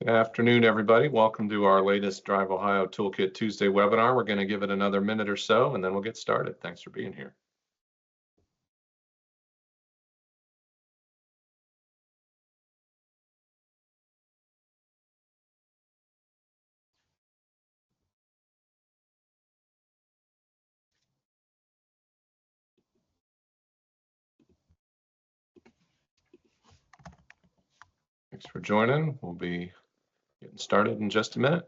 Good afternoon, everybody. Welcome to our latest DriveOhio Toolkit Tuesday webinar. We're going to give it another minute or so, and then we'll get started. Thanks for being here. Thanks for joining. We'll be getting started in just a minute.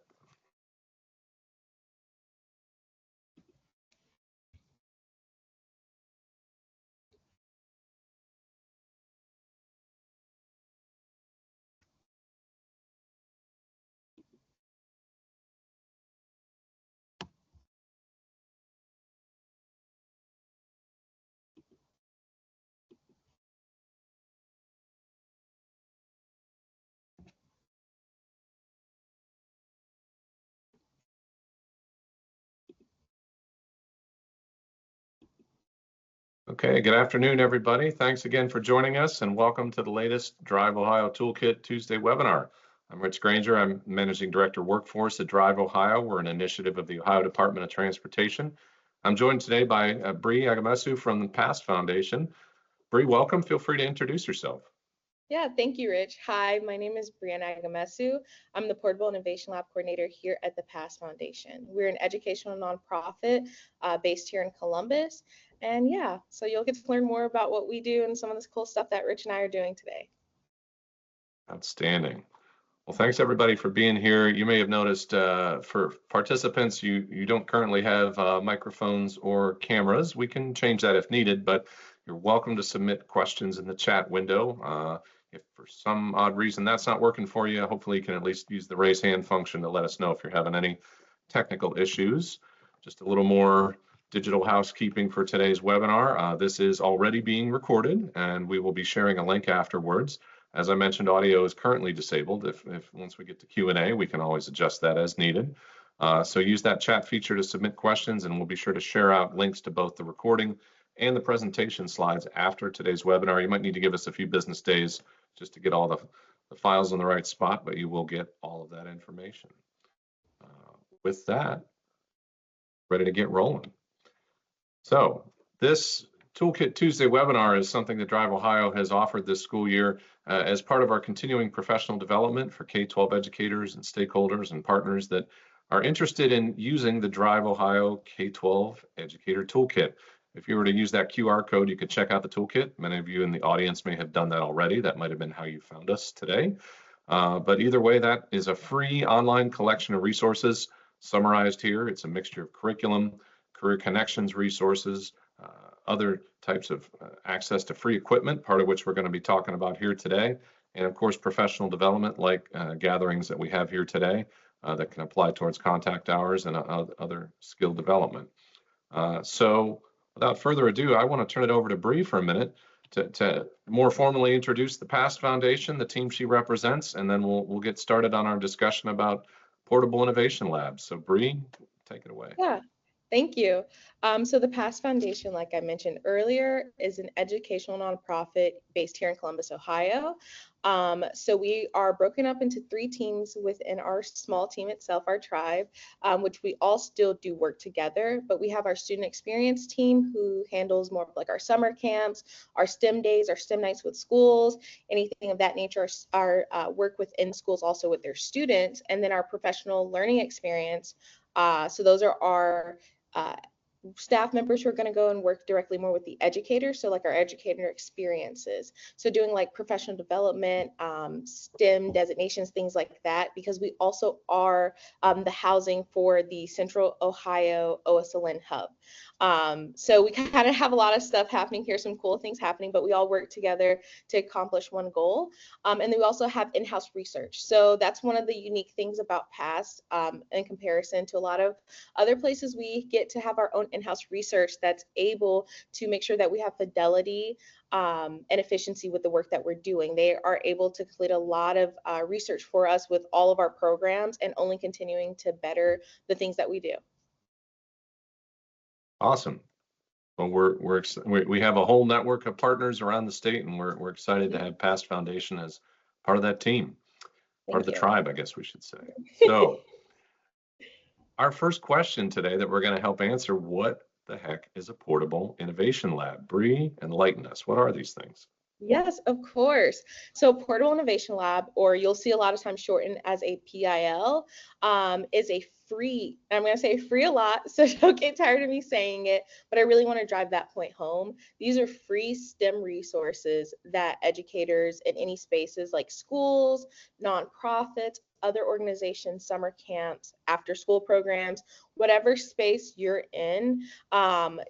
Okay, good afternoon, everybody. Thanks again for joining us, and welcome to the latest DriveOhio Toolkit Tuesday webinar. I'm Rich Granger. I'm Managing Director Workforce at DriveOhio. We're an initiative of the Ohio Department of Transportation. I'm joined today by Bree Agamesu from the PAST Foundation. Bree, welcome. Feel free to introduce yourself. Yeah, thank you, Rich. Hi, my name is Brianna Agamesu. I'm the Portable Innovation Lab Coordinator here at the PAST Foundation. We're an educational nonprofit based here in Columbus. And yeah, so you'll get to learn more about what we do and some of this cool stuff that Rich and I are doing today. Outstanding. Well, thanks everybody for being here. You may have noticed for participants, you don't currently have microphones or cameras. We can change that if needed, but you're welcome to submit questions in the chat window. If for some odd reason that's not working for you, hopefully you can at least use the raise hand function to let us know if you're having any technical issues. Just a little more digital housekeeping for today's webinar. This is already being recorded, and we will be sharing a link afterwards. As I mentioned, audio is currently disabled. If once we get to Q&A, we can always adjust that as needed. So use that chat feature to submit questions, and we'll be sure to share out links to both the recording and the presentation slides after today's webinar. You might need to give us a few business days just to get all the files in the right spot, but you will get all of that information. With that, ready to get rolling. So this Toolkit Tuesday webinar is something that DriveOhio has offered this school year as part of our continuing professional development for K-12 educators and stakeholders and partners that are interested in using the DriveOhio K-12 Educator Toolkit. If you were to use that QR code, you could check out the toolkit. Many of you in the audience may have done that already. That might have been how you found us today. But either way, that is a free online collection of resources summarized here. It's a mixture of curriculum, career connections resources, other types of access to free equipment, part of which we're going to be talking about here today, and of course professional development like gatherings that we have here today that can apply towards contact hours and other skill development. So without further ado, I want to turn it over to Bree for a minute to more formally introduce the PAST Foundation, the team she represents, and then we'll get started on our discussion about Portable Innovation Labs. So Bree, take it away. Yeah. Thank you. So the PAST Foundation, like I mentioned earlier, is an educational nonprofit based here in Columbus, Ohio. So we are broken up into 3 teams within our small team itself, our tribe, which we all still do work together, but we have our student experience team who handles more like our summer camps, our STEM days, our STEM nights with schools, anything of that nature, our work within schools also with their students, and then our professional learning experience. So those are our staff members who are going to go and work directly more with the educators, so like our educator experiences, so doing like professional development, STEM designations, things like that, because we also are the housing for the Central Ohio OSLN hub. So we kind of have a lot of stuff happening here, some cool things happening, but we all work together to accomplish one goal. And then we also have in-house research. So that's one of the unique things about PAST in comparison to a lot of other places. We get to have our own in-house research that's able to make sure that we have fidelity and efficiency with the work that we're doing. They are able to complete a lot of research for us with all of our programs and only continuing to better the things that we do. Awesome. Well, we have a whole network of partners around the state, and we're excited to have PAST Foundation as part of that team. Part of Thank the you. tribe, I guess we should say. So our first question today that we're going to help answer, what the heck is a portable innovation lab? Bree, enlighten us. What are these things? Yes, of course. So Portable Innovation Lab, or you'll see a lot of times shortened as a PIL, is a free, and I'm going to say free a lot, so don't get tired of me saying it, but I really want to drive that point home. These are free STEM resources that educators in any spaces like schools, nonprofits, other organizations, summer camps, after school programs, whatever space you're in,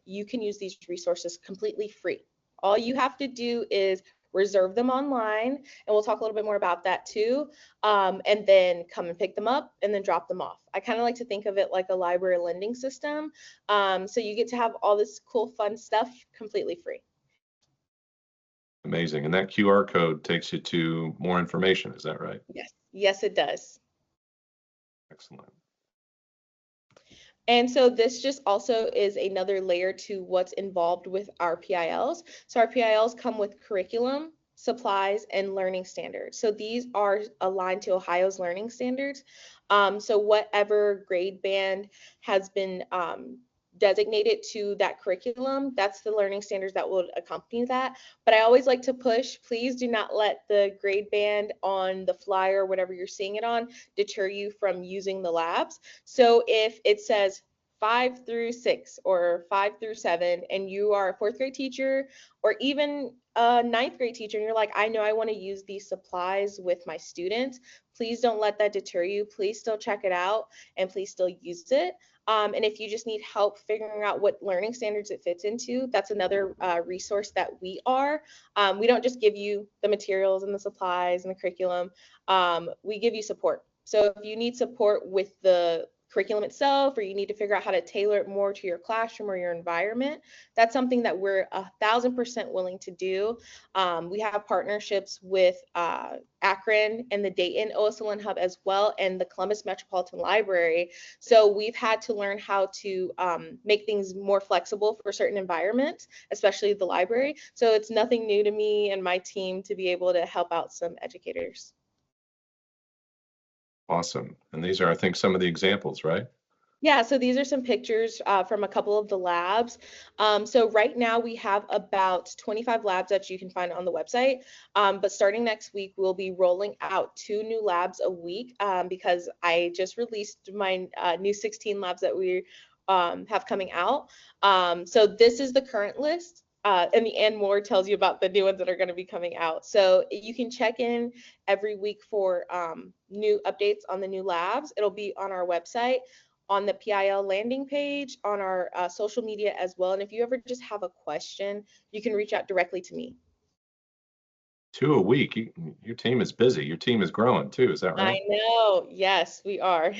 you can use these resources completely free. All you have to do is reserve them online, and we'll talk a little bit more about that too, and then come and pick them up and then drop them off. I kind of like to think of it like a library lending system. So you get to have all this cool, fun stuff completely free. Amazing. And that QR code takes you to more information. Is that right? Yes, yes, it does. Excellent. And so this just also is another layer to what's involved with our PILs. So our PILs come with curriculum, supplies, and learning standards. So these are aligned to Ohio's learning standards. So whatever grade band has been designated to that curriculum, that's the learning standards that will accompany that. But I always like to push, please do not let the grade band on the flyer, whatever you're seeing it on, deter you from using the labs. So if it says 5 through 6 or 5 through 7, and you are a fourth grade teacher or even a ninth grade teacher, and you're like, I know I want to use these supplies with my students, please don't let that deter you. Please still check it out and please still use it. And if you just need help figuring out what learning standards it fits into, that's another resource that we are. We don't just give you the materials and the supplies and the curriculum. We give you support. So if you need support with the curriculum itself, or you need to figure out how to tailor it more to your classroom or your environment, that's something that we're 1,000% willing to do. We have partnerships with Akron and the Dayton OSLN Hub as well, and the Columbus Metropolitan Library. So we've had to learn how to make things more flexible for certain environments, especially the library. So it's nothing new to me and my team to be able to help out some educators. Awesome. And these are, I think, some of the examples, right? Yeah, so these are some pictures from a couple of the labs. So right now we have about 25 labs that you can find on the website. But starting next week, we'll be rolling out 2 new labs a week because I just released my new 16 labs that we have coming out. So this is the current list. And the and more tells you about the new ones that are going to be coming out. So you can check in every week for new updates on the new labs. It'll be on our website, on the PIL landing page, on our social media as well. And if you ever just have a question, you can reach out directly to me. 2 a week. Your team is busy. Your team is growing too. Is that I right? know. Yes, we are.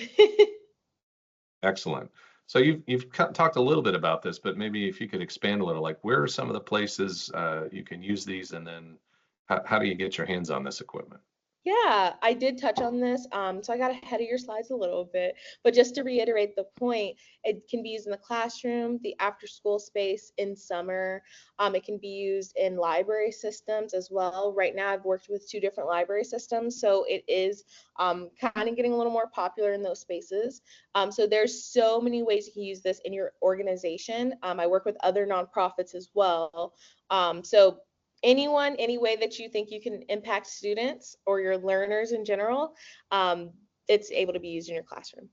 Excellent. So you've talked a little bit about this, but maybe if you could expand a little, like where are some of the places you can use these, and then how do you get your hands on this equipment? Yeah, I did touch on this. So I got ahead of your slides a little bit, but just to reiterate the point, it can be used in the classroom, the after school space in summer. It can be used in library systems as well. Right now, I've worked with 2 different library systems, so it is kind of getting a little more popular in those spaces. So there's so many ways you can use this in your organization. I work with other nonprofits as well. So anyone, any way that you think you can impact students or your learners in general, it's able to be used in your classroom.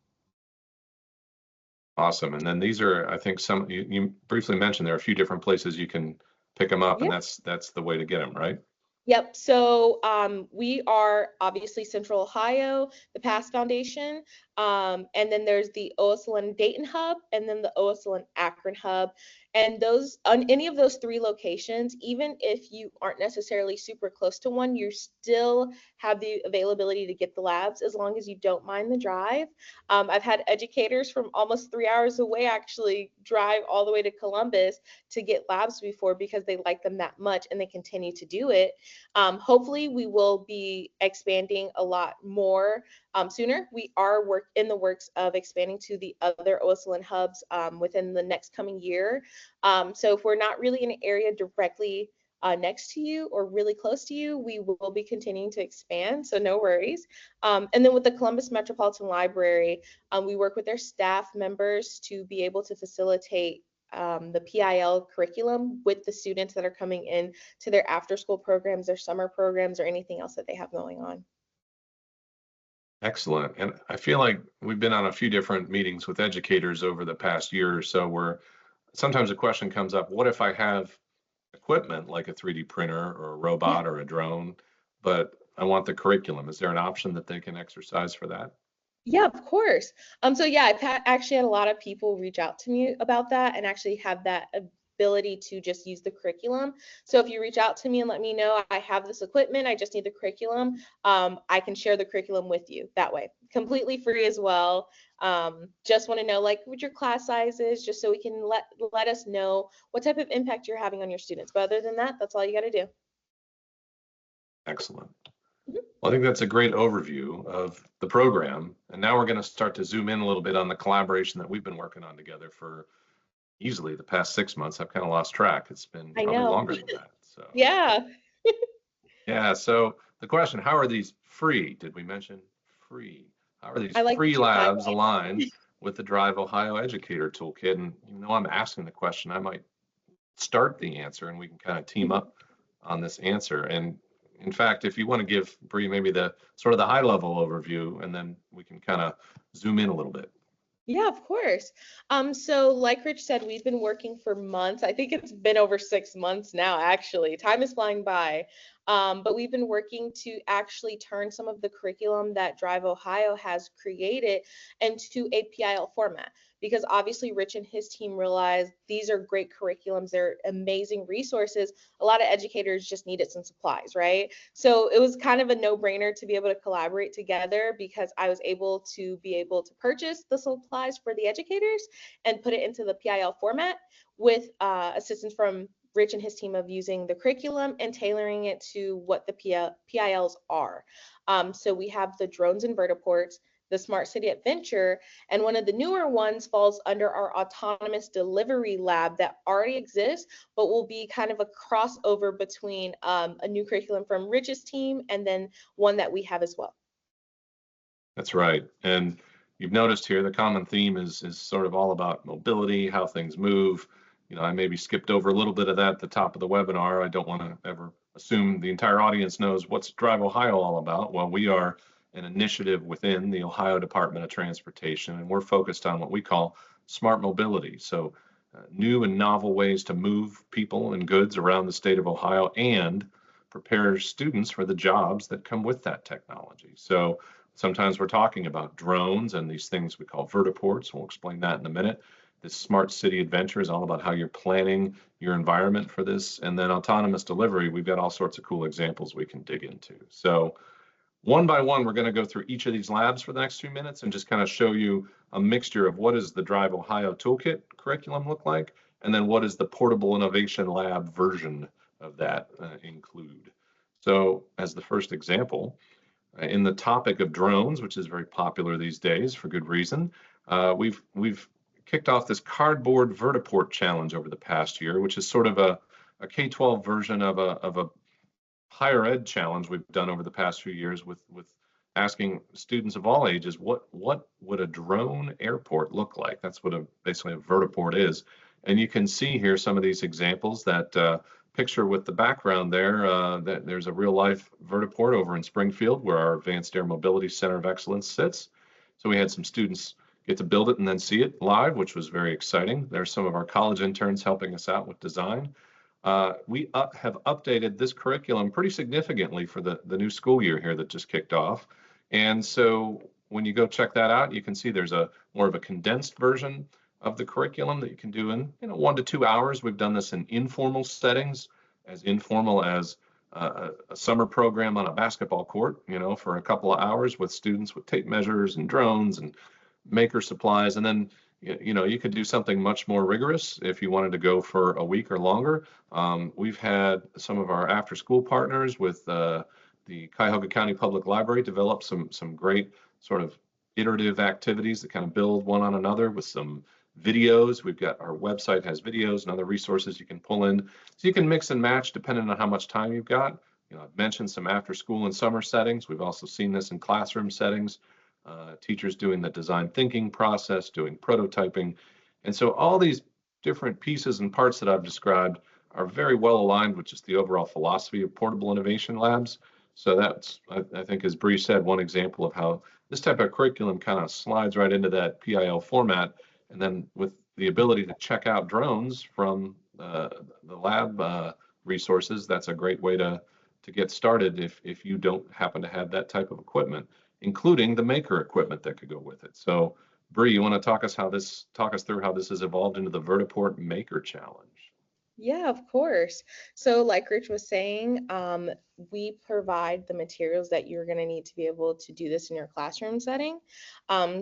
Awesome. And then these are, I think, some you briefly mentioned there are a few different places you can pick them up, and Yeah. that's the way to get them, right? Yep. So we are obviously Central Ohio, the PASS Foundation, and then there's the OSLN Dayton Hub, and then the OSLN Akron Hub. And those, on any of those 3 locations, even if you aren't necessarily super close to one, you still have the availability to get the labs as long as you don't mind the drive. I've had educators from almost 3 hours away actually drive all the way to Columbus to get labs before because they like them that much and they continue to do it. Hopefully we will be expanding a lot more sooner. We are in the works of expanding to the other OSLN hubs within the next coming year. So if we're not really in an area directly next to you or really close to you, we will be continuing to expand, so no worries. And then with the Columbus Metropolitan Library, we work with their staff members to be able to facilitate the PIL curriculum with the students that are coming in to their after school programs, their summer programs, or anything else that they have going on. Excellent. And I feel like we've been on a few different meetings with educators over the past year or so where sometimes a question comes up, what if I have equipment like a 3D printer or a Yeah. robot or a drone, but I want the curriculum? Is there an option that they can exercise for that? Yeah, of course. So yeah, I've actually had a lot of people reach out to me about that and actually have that ability to just use the curriculum. So if you reach out to me and let me know I have this equipment, I just need the curriculum, I can share the curriculum with you that way, completely free as well. Just want to know like what your class size is, just so we can let us know what type of impact you're having on your students. But other than that, that's all you got to do. Excellent. Mhm. Well, I think that's a great overview of the program. And now we're going to start to zoom in a little bit on the collaboration that we've been working on together for easily the past 6 months. I've kind of lost track. It's been I probably know. longer than that. So, Yeah. yeah. So the question, how are these free? Did we mention free? How are these I like free that you labs highlight. aligned with the DriveOhio Educator Toolkit? And I'm asking the question, I might start the answer and we can kind of team up on this answer. And in fact, if you want to give Bree maybe the sort of the high level overview, and then we can kind of zoom in a little bit. Yeah, of course. So like Rich said, we've been working for months. I think it's been over 6 months now, actually. Time is flying by. But we've been working to actually turn some of the curriculum that Drive Ohio has created into a PIL format. Because obviously Rich and his team realized these are great curriculums, they're amazing resources. A lot of educators just needed some supplies, right? So it was kind of a no-brainer to be able to collaborate together because I was able to purchase the supplies for the educators and put it into the PIL format with assistance from Rich and his team of using the curriculum and tailoring it to what the PILs are. So we have the drones and vertiports, the Smart City Adventure, and one of the newer ones falls under our autonomous delivery lab that already exists, but will be kind of a crossover between a new curriculum from Rich's team and then one that we have as well. That's right. And you've noticed here the common theme is sort of all about mobility, how things move. I maybe skipped over a little bit of that at the top of the webinar. I don't want to ever assume the entire audience knows what's Drive Ohio all about. Well, we are an initiative within the Ohio Department of Transportation, and we're focused on what we call smart mobility. So new and novel ways to move people and goods around the state of Ohio and prepare students for the jobs that come with that technology. So sometimes we're talking about drones and these things we call vertiports. We'll explain that in a minute. This smart city adventure is all about how you're planning your environment for this. And then autonomous delivery, we've got all sorts of cool examples we can dig into. So one by one, we're going to go through each of these labs for the next 2 minutes and just kind of show you a mixture of what does the Drive Ohio Toolkit curriculum look like, and then what does the Portable Innovation Lab version of that include. So as the first example, in the topic of drones, which is very popular these days for good reason, we've kicked off this cardboard vertiport challenge over the past year, which is sort of a K-12 version of a higher ed challenge we've done over the past few years with asking students of all ages what would a drone airport look like. That's what basically a vertiport is. And you can see here some of these examples. That picture with the background there, that there's a real life vertiport over in Springfield where our Advanced Air Mobility Center of Excellence sits. So we had some students get to build it and then see it live, which was very exciting. There's some of our college interns helping us out with design. We have updated this curriculum pretty significantly for the new school year here that just kicked off. And so when you go check that out, you can see there's a more of a condensed version of the curriculum that you can do in 1 to 2 hours. We've done this in informal settings, as informal as a summer program on a basketball court, for a couple of hours with students with tape measures and drones and maker supplies. And then you could do something much more rigorous if you wanted to go for a week or longer. We've had some of our after school partners with the Cuyahoga County Public Library develop some great sort of iterative activities that kind of build one on another with some videos. We've got our website has videos and other resources you can pull in. So you can mix and match depending on how much time you've got. I've mentioned some after school and summer settings. We've also seen this in classroom settings. Teachers doing the design thinking process, doing prototyping. And so all these different pieces and parts that I've described are very well aligned with just the overall philosophy of portable innovation labs. So that's, I think, as Bree said, one example of how this type of curriculum kind of slides right into that PIL format. And then with the ability to check out drones from the lab resources, that's a great way to get started if you don't happen to have that type of equipment, including the maker equipment that could go with it. So Bree, you want to talk us through how this has evolved into the Vertiport Maker Challenge? Yeah, of course. So like Rich was saying, we provide the materials that you're going to need to be able to do this in your classroom setting.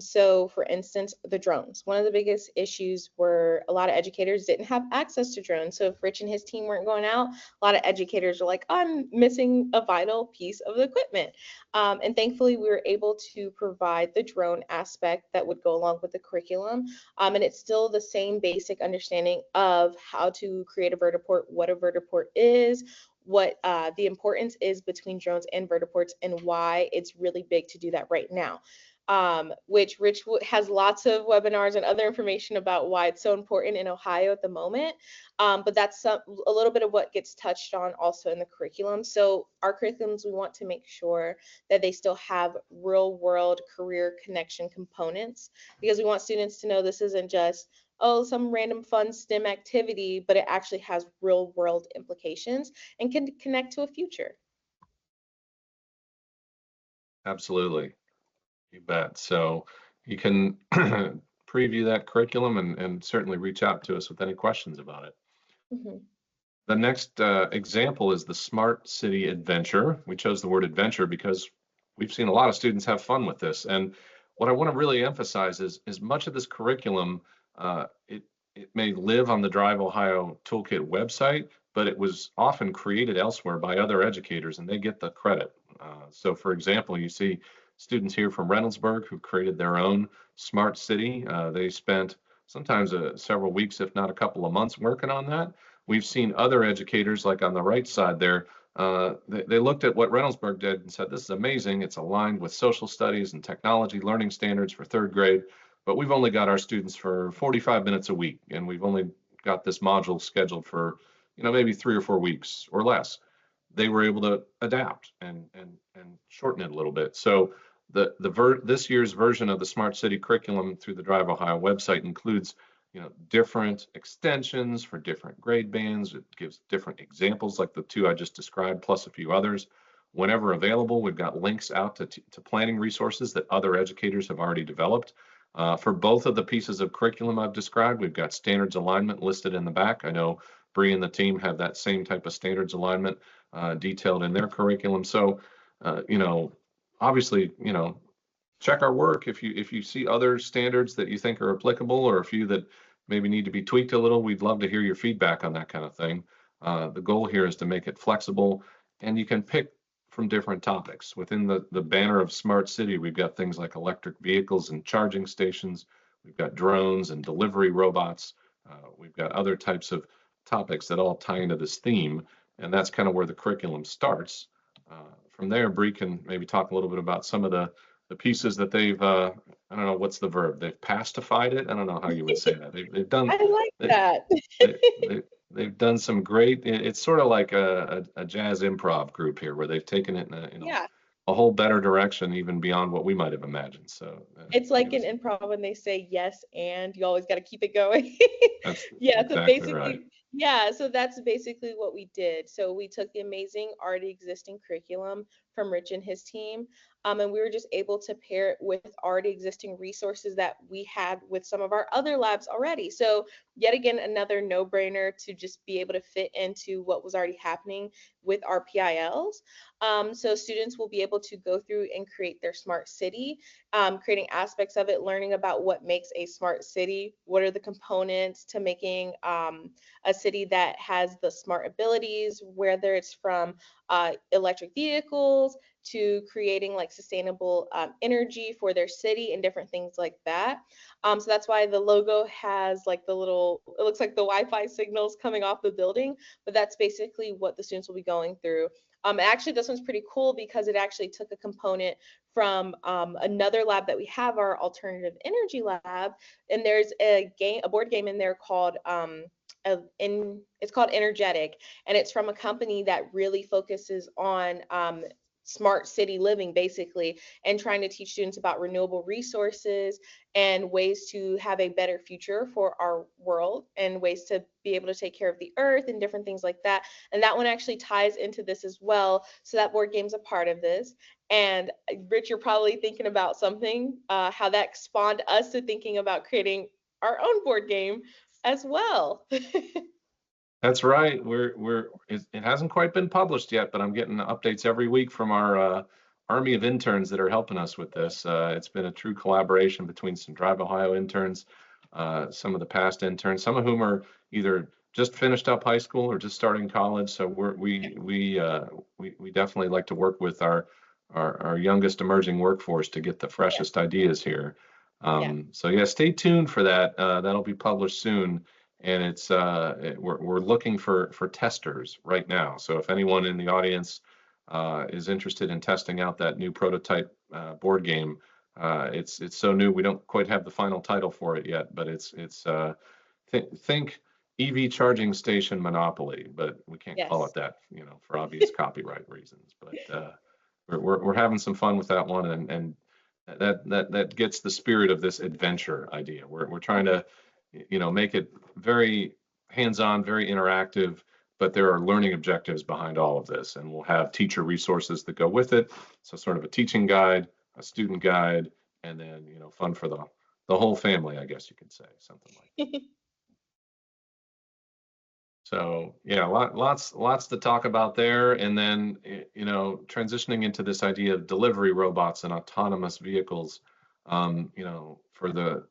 So for instance, the drones. One of the biggest issues were a lot of educators didn't have access to drones. So if Rich and his team weren't going out, a lot of educators are like, I'm missing a vital piece of the equipment. And thankfully, we were able to provide the drone aspect that would go along with the curriculum. And it's still the same basic understanding of how to create a vertiport, what a vertiport is, what the importance is between drones and vertiports, and why it's really big to do that right now. Which Rich has lots of webinars and other information about why it's so important in Ohio at the moment. But that's a little bit of what gets touched on also in the curriculum. So our curriculums, we want to make sure that they still have real world career connection components, because we want students to know this isn't just, oh, some random fun STEM activity, but it actually has real world implications and can connect to a future. Absolutely. You bet. So you can preview that curriculum and certainly reach out to us with any questions about it. Mhm. The next example is the Smart City Adventure. We chose the word adventure because we've seen a lot of students have fun with this. And what I want to really emphasize is much of this curriculum, it may live on the DriveOhio Toolkit website, but it was often created elsewhere by other educators and they get the credit. So for example, you see students here from Reynoldsburg who created their own smart city. They spent sometimes several weeks, if not a couple of months, working on that. We've seen other educators, like on the right side there, they looked at what Reynoldsburg did and said, this is amazing. It's aligned with social studies and technology learning standards for third grade, but we've only got our students for 45 minutes a week, and we've only got this module scheduled for, maybe 3 or 4 weeks or less. They were able to adapt and shorten it a little bit. So this year's version of the Smart City curriculum through the DriveOhio website includes different extensions for different grade bands. It gives different examples like the two I just described, plus a few others. Whenever available, we've got links out to planning resources that other educators have already developed. For both of the pieces of curriculum I've described, we've got standards alignment listed in the back. I know Bree and the team have that same type of standards alignment detailed in their curriculum. So, obviously, check our work. If you see other standards that you think are applicable or a few that maybe need to be tweaked a little, we'd love to hear your feedback on that kind of thing. The goal here is to make it flexible, and you can pick from different topics. Within the banner of Smart City, we've got things like electric vehicles and charging stations. We've got drones and delivery robots. We've got other types of topics that all tie into this theme, and that's kind of where the curriculum starts. From there, Bree can maybe talk a little bit about some of the pieces that they've I don't know what's the verb, they've pastified it. I don't know how you would say that. They've done I like they, that. they've done some great. It's sort of like a jazz improv group here where they've taken it in Yeah. a whole better direction, even beyond what we might have imagined. So It's like in improv when they say yes and you always got to keep it going. that's Yeah, so exactly right. basically, yeah, so that's basically what we did. So we took the amazing already existing curriculum from Rich and his team, and we were just able to pair it with already existing resources that we had with some of our other labs already. So yet again, another no-brainer to just be able to fit into what was already happening with our PILs. So students will be able to go through and create their smart city. creating aspects of it, learning about what makes a smart city, what are the components to making a city that has the smart abilities, whether it's from electric vehicles to creating like sustainable energy for their city and different things like that. So that's why the logo has like the little, it looks like the Wi-Fi signals coming off the building, but that's basically what the students will be going through. Actually, this one's pretty cool because it actually took a component from another lab that we have, our alternative energy lab, and there's a game, a board game in there called it's called Energetic, and it's from a company that really focuses on smart city living basically, and trying to teach students about renewable resources and ways to have a better future for our world and ways to be able to take care of the earth and different things like that. And that one actually ties into this as well. So that board game's a part of this. And Rich, you're probably thinking about something, how that spawned us to thinking about creating our own board game as well. That's right. It hasn't quite been published yet, but I'm getting updates every week from our army of interns that are helping us with this. It's been a true collaboration between some DriveOhio interns, some of the past interns, some of whom are either just finished up high school or just starting college. So we definitely like to work with our youngest emerging workforce to get the freshest ideas here. Yeah. So yeah, stay tuned for that. That'll be published soon. And we're looking for testers right now. So if anyone in the audience is interested in testing out that new prototype board game, it's so new we don't quite have the final title for it yet, but think EV charging station Monopoly, but we can't call Yes. it that, for obvious copyright reasons. But we're having some fun with that one, and that gets the spirit of this adventure idea. We're trying to make it very hands-on, very interactive, but there are learning objectives behind all of this, and we'll have teacher resources that go with it. So sort of a teaching guide, a student guide, and then fun for the whole family, I guess you could say, something like that. So yeah, lots to talk about there, and then transitioning into this idea of delivery robots and autonomous vehicles. For the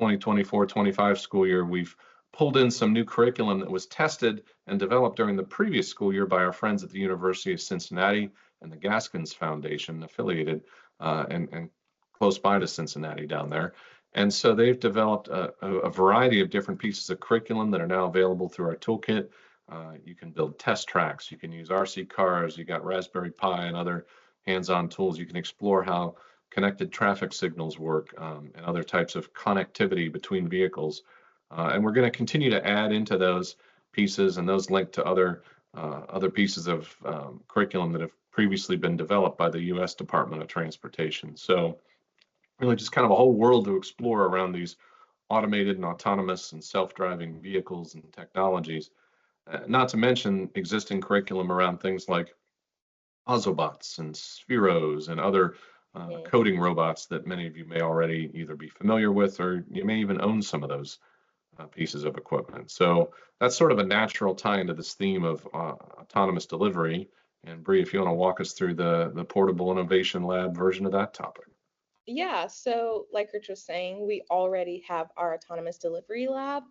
2024-25 school year, we've pulled in some new curriculum that was tested and developed during the previous school year by our friends at the University of Cincinnati and the Gaskins Foundation, affiliated and close by to Cincinnati down there. And so they've developed a variety of different pieces of curriculum that are now available through our toolkit. You can build test tracks, you can use RC cars, you got Raspberry Pi and other hands-on tools. You can explore how connected traffic signals work, and other types of connectivity between vehicles. And we're going to continue to add into those pieces, and those link to other pieces of curriculum that have previously been developed by the U.S. Department of Transportation. So really just kind of a whole world to explore around these automated and autonomous and self-driving vehicles and technologies. Not to mention existing curriculum around things like Ozobots and Spheros and other coding robots that many of you may already either be familiar with, or you may even own some of those pieces of equipment. So that's sort of a natural tie into this theme of autonomous delivery. And Bree, if you want to walk us through the Portable Innovation Lab version of that topic. Yeah, so like Rich was saying, we already have our autonomous delivery lab,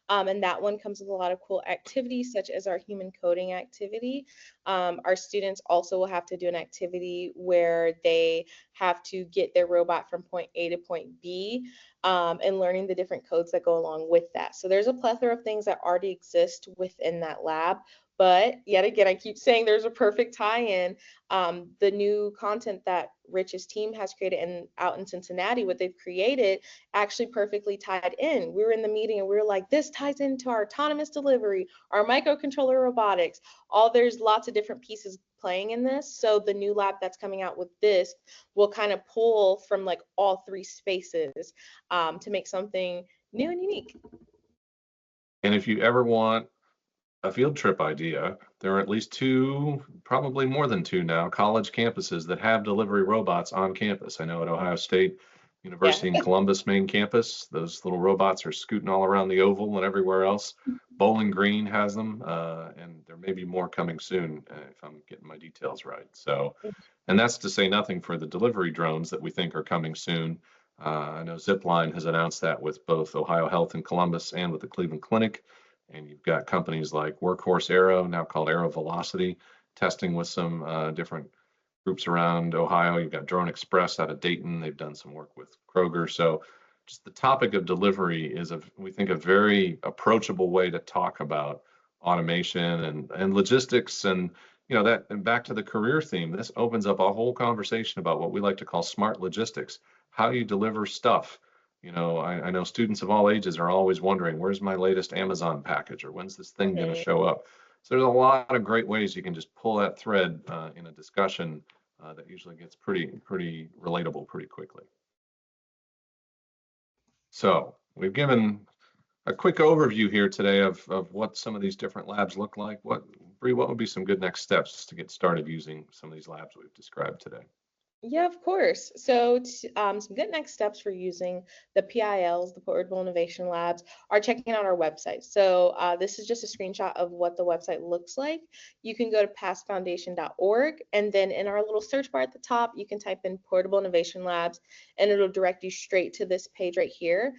and that one comes with a lot of cool activities, such as our human coding activity. Our students also will have to do an activity where they have to get their robot from point A to point B, and learning the different codes that go along with that. So there's a plethora of things that already exist within that lab. But yet again, I keep saying there's a perfect tie-in. The new content that Rich's team has created and out in Cincinnati, what they've created actually perfectly tied in. We were in the meeting and we were like, this ties into our autonomous delivery, our microcontroller robotics. There's lots of different pieces playing in this. So the new lab that's coming out with this will kind of pull from like all three spaces, to make something new and unique. And if you ever want a field trip idea, there are at least two, probably more than two now, college campuses that have delivery robots on campus. I know at Ohio State, Yeah. University in Columbus main campus. Those little robots are scooting all around the oval and everywhere else. Bowling Green has them, and there may be more coming soon if I'm getting my details right. So, and that's to say nothing for the delivery drones that we think are coming soon. I know Zipline has announced that with both Ohio Health in Columbus and with the Cleveland Clinic. And you've got companies like Workhorse Aero, now called Aero Velocity, testing with some different groups around Ohio. You've got Drone Express out of Dayton. They've done some work with Kroger. So just the topic of delivery is, we think, a very approachable way to talk about automation and logistics. And, that, and back to the career theme, this opens up a whole conversation about what we like to call smart logistics, how you deliver stuff. I know students of all ages are always wondering, where's my latest Amazon package, or when's this thing going to show up? So there's a lot of great ways you can just pull that thread in a discussion that usually gets pretty relatable pretty quickly. So we've given a quick overview here today of what some of these different labs look like. Bree, what would be some good next steps to get started using some of these labs we've described today? Yeah, of course. So some good next steps for using the PILs, the Portable Innovation Labs, are checking out our website. So this is just a screenshot of what the website looks like. You can go to pastfoundation.org, and then in our little search bar at the top, you can type in Portable Innovation Labs, and it'll direct you straight to this page right here.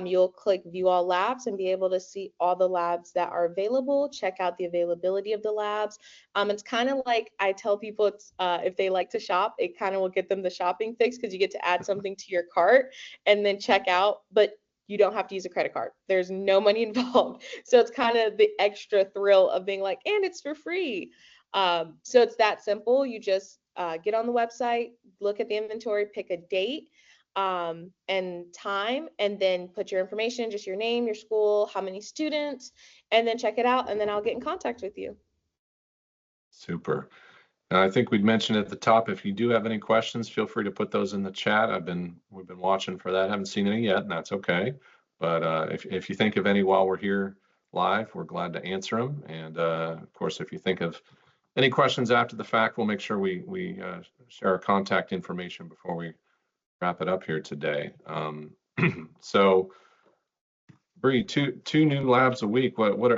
You'll click View All Labs and be able to see all the labs that are available, check out the availability of the labs. It's kind of like I tell people, it's if they like to shop, it kind of will get them the shopping fix, because you get to add something to your cart and then check out, but you don't have to use a credit card. There's no money involved. So it's kind of the extra thrill of being like, and it's for free. So it's that simple. You just get on the website, look at the inventory, pick a date and time, and then put your information, just your name, your school, how many students, and then check it out, and then I'll get in contact with you. Super. And I think we'd mentioned at the top, if you do have any questions, feel free to put those in the chat. We've been watching for that. Haven't seen any yet, and that's okay. But if you think of any while we're here live, we're glad to answer them. And of course, if you think of any questions after the fact, we'll make sure we share our contact information before we wrap it up here today. So, Bree, two new labs a week. What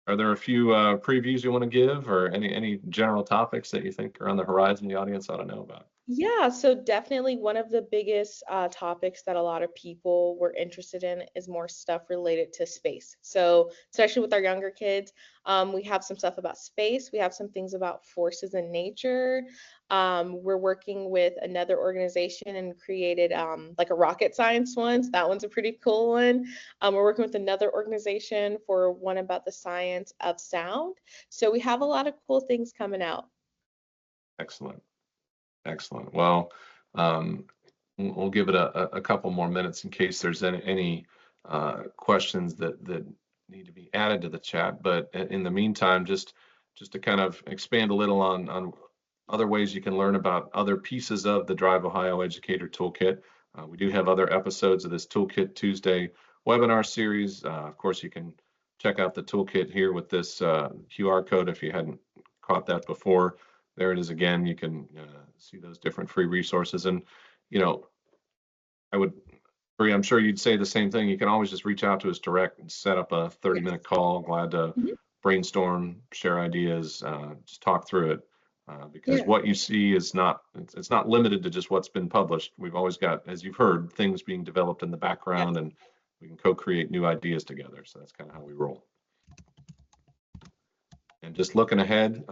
are there a few previews you want to give, or any general topics that you think are on the horizon the audience ought to know about? Yeah, so definitely one of the biggest topics that a lot of people were interested in is more stuff related to space. So especially with our younger kids, we have some stuff about space. We have some things about forces in nature. We're working with another organization and created like a rocket science one. So that one's a pretty cool one. We're working with another organization for one about the science of sound. So we have a lot of cool things coming out. Excellent. Excellent. Well, we'll give it a couple more minutes in case there's any questions that need to be added to the chat. But in the meantime, just to kind of expand a little on other ways you can learn about other pieces of the DriveOhio Educator Toolkit. We do have other episodes of this Toolkit Tuesday webinar series. Of course, you can check out the toolkit here with this QR code if you hadn't caught that before. There it is again. You can see those different free resources. And, Bree, I'm sure you'd say the same thing. You can always just reach out to us direct and set up a 30-minute call. Glad to brainstorm, share ideas, just talk through it. Because what you see is it's not limited to just what's been published. We've always got, as you've heard, things being developed in the background, and we can co-create new ideas together. So that's kind of how we roll. And just looking ahead,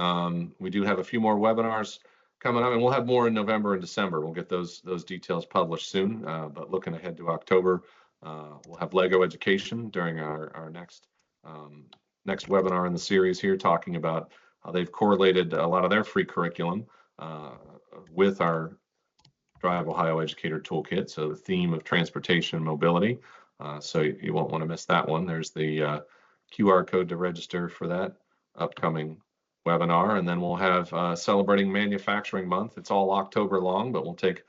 we do have a few more webinars coming up, and we'll have more in November and December. We'll get those details published soon. But looking ahead to October, we'll have Lego Education during our next webinar in the series here, talking about how they've correlated a lot of their free curriculum with our DriveOhio Educator Toolkit. So the theme of transportation and mobility. So you won't want to miss that one. There's the QR code to register for that upcoming webinar. And then we'll have celebrating Manufacturing Month. It's all October long, but we'll take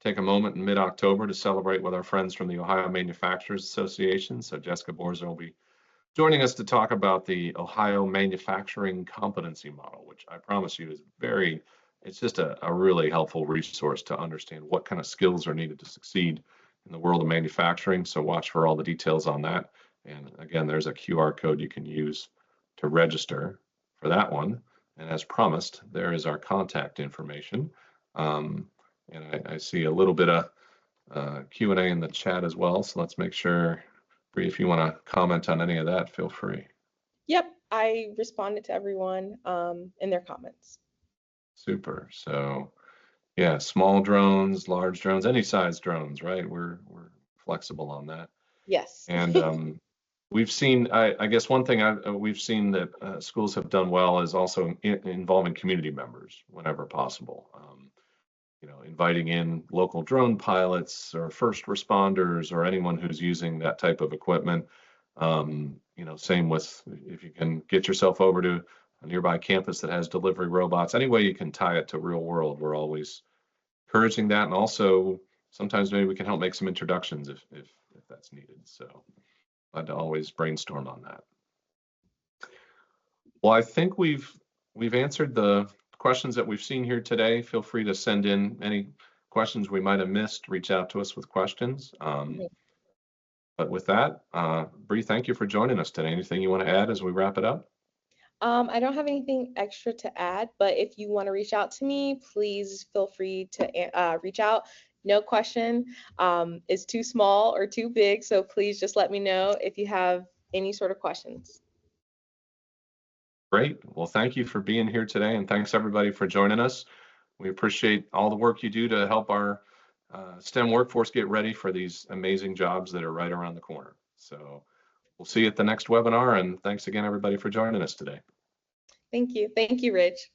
a moment in mid-October to celebrate with our friends from the Ohio Manufacturers Association. So Jessica Borza will be joining us to talk about the Ohio Manufacturing Competency Model, which I promise you is very it's just a really helpful resource to understand what kind of skills are needed to succeed in the world of manufacturing. So watch for all the details on that. And again, there's a QR code you can use to register for that one. And as promised, there is our contact information. And I see a little bit of Q&A in the chat as well. So let's make sure, Bree, if you want to comment on any of that, feel free. Yep, I responded to everyone in their comments. Super. So yeah, small drones, large drones, any size drones, right? We're flexible on that. Yes. And we've seen, I guess one thing we've seen that schools have done well is also involving community members whenever possible. You know, inviting in local drone pilots or first responders or anyone who's using that type of equipment. You know, same with if you can get yourself over to a nearby campus that has delivery robots, any way you can tie it to real world, we're always encouraging that. And also sometimes maybe we can help make some introductions if that's needed. So glad to always brainstorm on that. Well, I think we've answered the questions that we've seen here today. Feel free to send in any questions we might have missed, reach out to us with questions. But with that, Bree, thank you for joining us today. Anything you want to add as we wrap it up? I don't have anything extra to add, but if you want to reach out to me, please feel free to reach out. No question is too small or too big, so please just let me know if you have any sort of questions. Great. Well, thank you for being here today, and thanks everybody for joining us. We appreciate all the work you do to help our STEM workforce get ready for these amazing jobs that are right around the corner. So we'll see you at the next webinar, and thanks again, everybody, for joining us today. Thank you. Thank you, Rich.